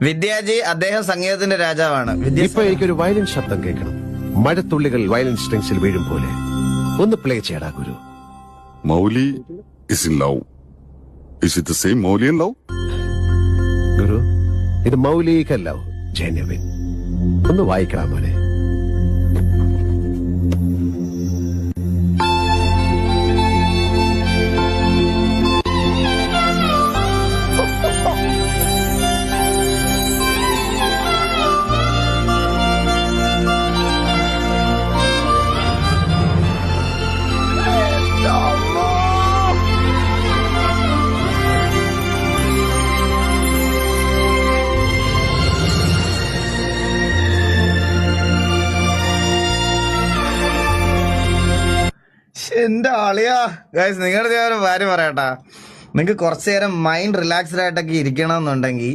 വിദ്യാജി അദ്ദേഹം സംഗീതത്തിന്റെ രാജാവാണ്. ഇപ്പൊ എനിക്കൊരു വയലിൻ ശബ്ദം കേൾക്കണം. മഴത്തുള്ളികൾ വയലിൻ സ്ട്രിങ്സിൽ വീഴും പോലെ. ഒന്ന് പ്ലേ ചെയ്യടാ ഗുരു. Mowgli is in love. Is it the same Mowgli in love? ഗുരു, ഇത് മൗലികല്ല, ജെന്യുവിൻ. ഒന്ന് വായിക്കണം മോനെ. എന്റെ ആളിയാ ഗൈസ്, നിങ്ങളുടെ ഞാൻ ഒരു കാര്യം പറയട്ടാ. നിങ്ങൾക്ക് കുറച്ചു നേരം മൈൻഡ് റിലാക്സ്ഡ് ആയിട്ടൊക്കെ ഇരിക്കണം എന്നുണ്ടെങ്കിൽ